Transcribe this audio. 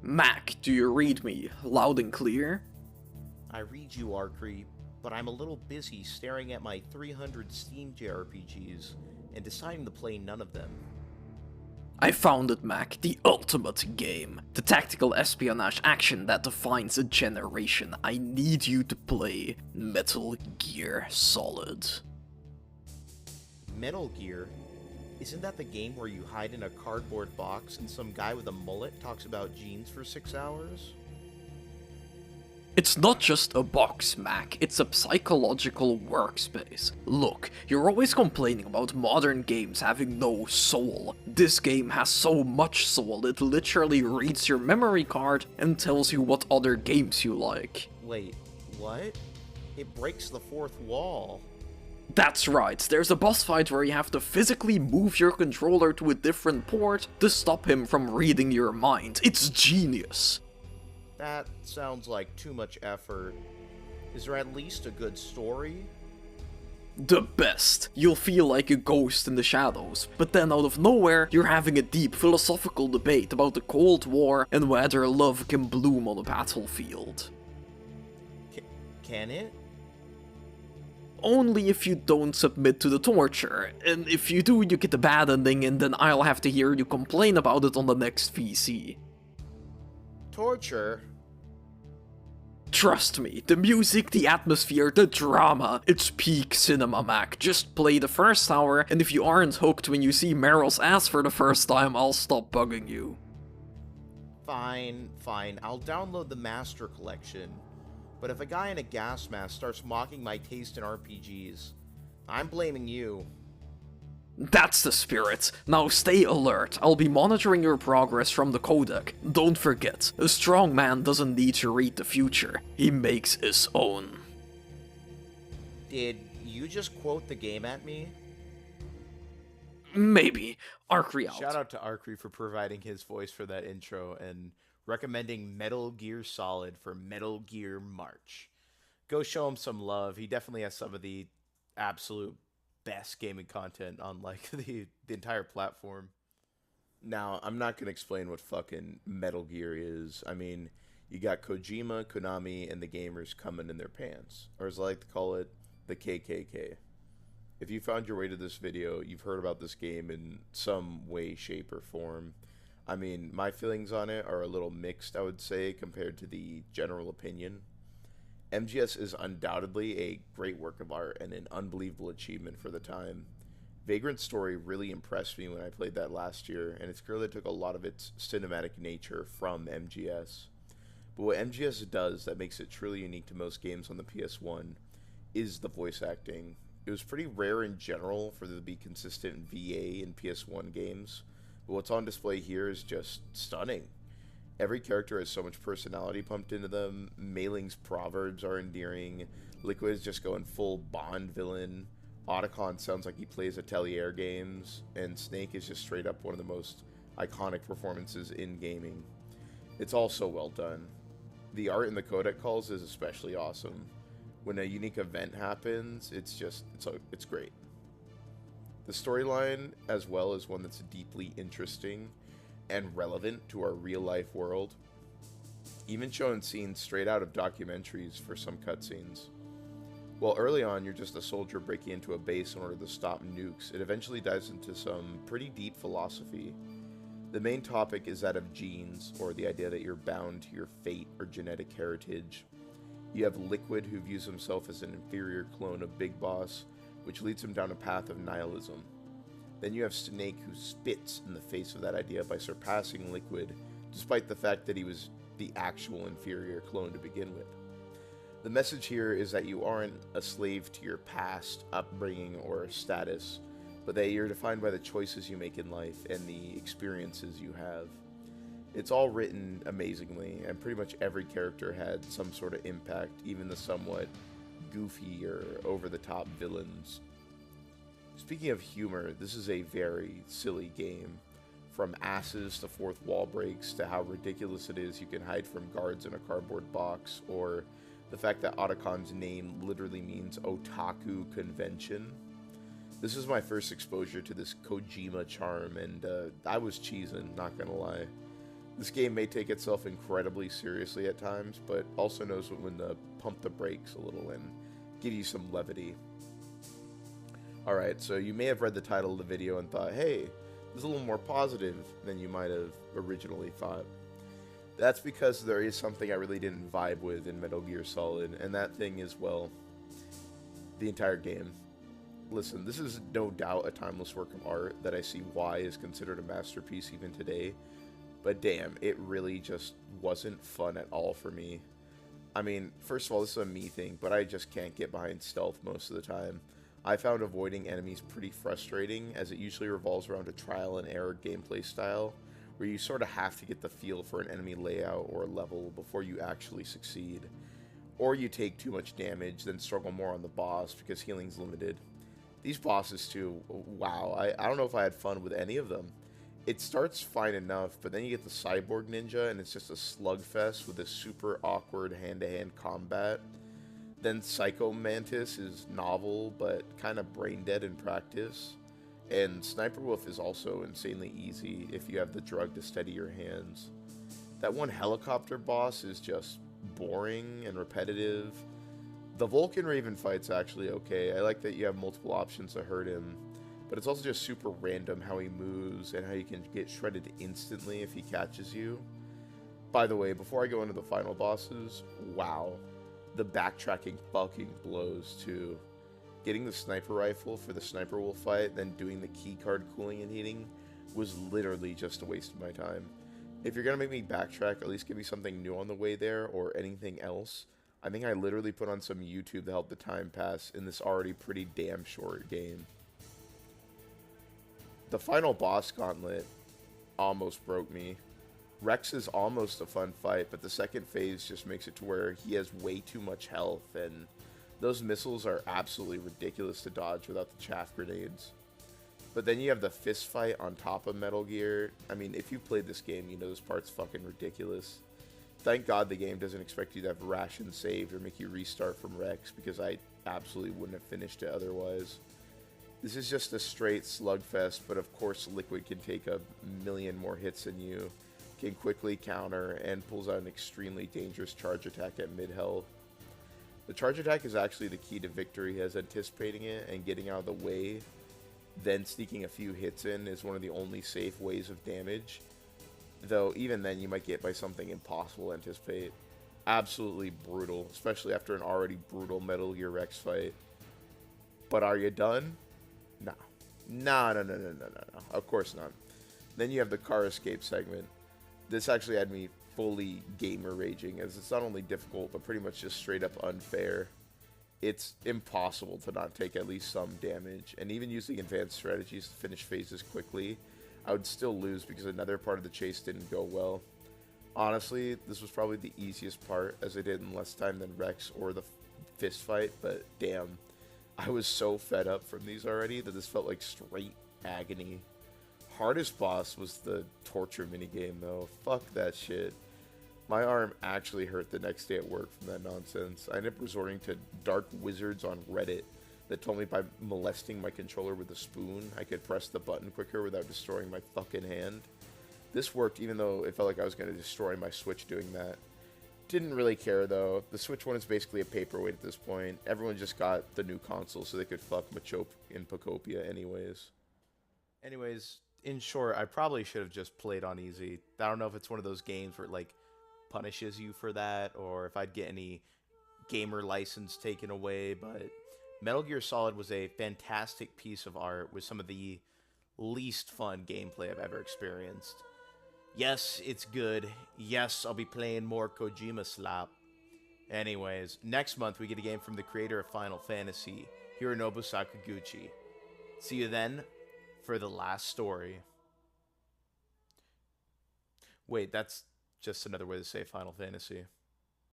Mac, do you read me loud and clear? I read you, Arcree, but I'm a little busy staring at my 300 Steam JRPGs and deciding to play none of them. I found it, Mac, the ultimate game. The tactical espionage action that defines a generation. I need you to play Metal Gear Solid. Metal Gear? Isn't that the game where you hide in a cardboard box and some guy with a mullet talks about jeans for 6 hours? It's not just a box, Mac, it's a psychological workspace. Look, you're always complaining about modern games having no soul. This game has so much soul, it literally reads your memory card and tells you what other games you like. Wait, what? It breaks the fourth wall. That's right, there's a boss fight where you have to physically move your controller to a different port to stop him from reading your mind. It's genius. That sounds like too much effort. Is there at least a good story? The best. You'll feel like a ghost in the shadows, but then out of nowhere, you're having a deep philosophical debate about the Cold War and whether love can bloom on a battlefield. Can it? Only if you don't submit to the torture, and if you do, you get the bad ending, and then I'll have to hear you complain about it on the next VC. Torture? Trust me, the music, the atmosphere, the drama, it's peak cinema, Mac. Just play the first hour, and if you aren't hooked when you see Meryl's ass for the first time, I'll stop bugging you. Fine. I'll download the Master Collection. But if a guy in a gas mask starts mocking my taste in RPGs, I'm blaming you. That's the spirit. Now stay alert. I'll be monitoring your progress from the codec. Don't forget, a strong man doesn't need to read the future. He makes his own. Did you just quote the game at me? Maybe. Arcree out. Shout out to Arcree for providing his voice for that intro and recommending Metal Gear Solid for Metal Gear March. Go show him some love. He definitely has some of the absolute best gaming content on like the entire platform. Now, I'm not going to explain what fucking Metal Gear is. I mean, you got Kojima, Konami, and the gamers coming in their pants. Or as I like to call it, the KKK. If you found your way to this video, you've heard about this game in some way, shape, or form. I mean, my feelings on it are a little mixed, I would say, compared to the general opinion. MGS is undoubtedly a great work of art and an unbelievable achievement for the time. Vagrant's story really impressed me when I played that last year, and it's clear that it took a lot of its cinematic nature from MGS. But what MGS does that makes it truly unique to most games on the PS1 is the voice acting. It was pretty rare in general for there to be consistent VA in PS1 games, but what's on display here is just stunning. Every character has so much personality pumped into them. Mailing's proverbs are endearing. Liquid is just going full Bond villain. Otacon sounds like he plays Atelier games. And Snake is just straight up one of the most iconic performances in gaming. It's all so well done. The art in the codec calls is especially awesome. When a unique event happens, it's great. The storyline, as well, is one that's deeply interesting and relevant to our real-life world, even showing scenes straight out of documentaries for some cutscenes. While early on you're just a soldier breaking into a base in order to stop nukes, it eventually dives into some pretty deep philosophy. The main topic is that of genes, or the idea that you're bound to your fate or genetic heritage. You have Liquid, who views himself as an inferior clone of Big Boss, which leads him down a path of nihilism. Then you have Snake, who spits in the face of that idea by surpassing Liquid, despite the fact that he was the actual inferior clone to begin with. The message here is that you aren't a slave to your past, upbringing, or status, but that you're defined by the choices you make in life and the experiences you have. It's all written amazingly, and pretty much every character had some sort of impact, even the somewhat goofy or over-the-top villains. Speaking of humor, this is a very silly game. From asses to fourth wall breaks to how ridiculous it is you can hide from guards in a cardboard box, or the fact that Otacon's name literally means Otaku Convention. This is my first exposure to this Kojima charm, and I was cheesing, not gonna lie. This game may take itself incredibly seriously at times, but also knows when to pump the brakes a little and give you some levity. Alright, so you may have read the title of the video and thought, hey, this is a little more positive than you might have originally thought. That's because there is something I really didn't vibe with in Metal Gear Solid, and that thing is, well, the entire game. Listen, this is no doubt a timeless work of art that I see why is considered a masterpiece even today, but damn, it really just wasn't fun at all for me. I mean, first of all, this is a me thing, but I just can't get behind stealth most of the time. I found avoiding enemies pretty frustrating, as it usually revolves around a trial and error gameplay style, where you sort of have to get the feel for an enemy layout or level before you actually succeed. Or you take too much damage, then struggle more on the boss because healing's limited. These bosses too, wow, I don't know if I had fun with any of them. It starts fine enough, but then you get the Cyborg Ninja and it's just a slugfest with a super awkward hand-to-hand combat. Then Psycho Mantis is novel, but kind of brain-dead in practice. And Sniper Wolf is also insanely easy if you have the drug to steady your hands. That one helicopter boss is just boring and repetitive. The Vulcan Raven fight's actually okay. I like that you have multiple options to hurt him, but it's also just super random how he moves and how you can get shredded instantly if he catches you. By the way, before I go into the final bosses, wow, the backtracking fucking blows too. Getting the sniper rifle for the Sniper Wolf fight, then doing the keycard cooling and heating was literally just a waste of my time. If you're gonna make me backtrack, at least give me something new on the way there or anything else. I think I literally put on some YouTube to help the time pass in this already pretty damn short game. The final boss gauntlet almost broke me. Rex is almost a fun fight, but the second phase just makes it to where he has way too much health, and those missiles are absolutely ridiculous to dodge without the chaff grenades. But then you have the fist fight on top of Metal Gear. I mean, if you played this game, you know this part's fucking ridiculous. Thank God the game doesn't expect you to have rations saved or make you restart from Rex, because I absolutely wouldn't have finished it otherwise. This is just a straight slugfest, but of course Liquid can take a million more hits than you, can quickly counter, and pulls out an extremely dangerous charge attack at mid-health. The charge attack is actually the key to victory, as anticipating it and getting out of the way, then sneaking a few hits in is one of the only safe ways of damage. Though even then you might get by something impossible to anticipate. Absolutely brutal, especially after an already brutal Metal Gear Rex fight. But are you done? No. No. Of course not. Then you have the car escape segment. This actually had me fully gamer raging, as it's not only difficult, but pretty much just straight up unfair. It's impossible to not take at least some damage, and even using advanced strategies to finish phases quickly, I would still lose because another part of the chase didn't go well. Honestly, this was probably the easiest part, as I did in less time than Rex or the fist fight, but damn, I was so fed up from these already that this felt like straight agony. Hardest boss was the torture minigame though. Fuck that shit. My arm actually hurt the next day at work from that nonsense. I ended up resorting to dark wizards on Reddit that told me by molesting my controller with a spoon, I could press the button quicker without destroying my fucking hand. This worked even though it felt like I was going to destroy my Switch doing that. Didn't really care though. The Switch one is basically a paperweight at this point. Everyone just got the new console so they could fuck Machope in Pocopia anyways. In short, I probably should have just played on easy. I don't know if it's one of those games where it, like, punishes you for that, or if I'd get any gamer license taken away, but Metal Gear Solid was a fantastic piece of art with some of the least fun gameplay I've ever experienced. Yes, it's good. Yes, I'll be playing more Kojima slap. Anyways, next month we get a game from the creator of Final Fantasy, Hironobu Sakaguchi. See you then for the last story. Wait, that's just another way to say Final Fantasy.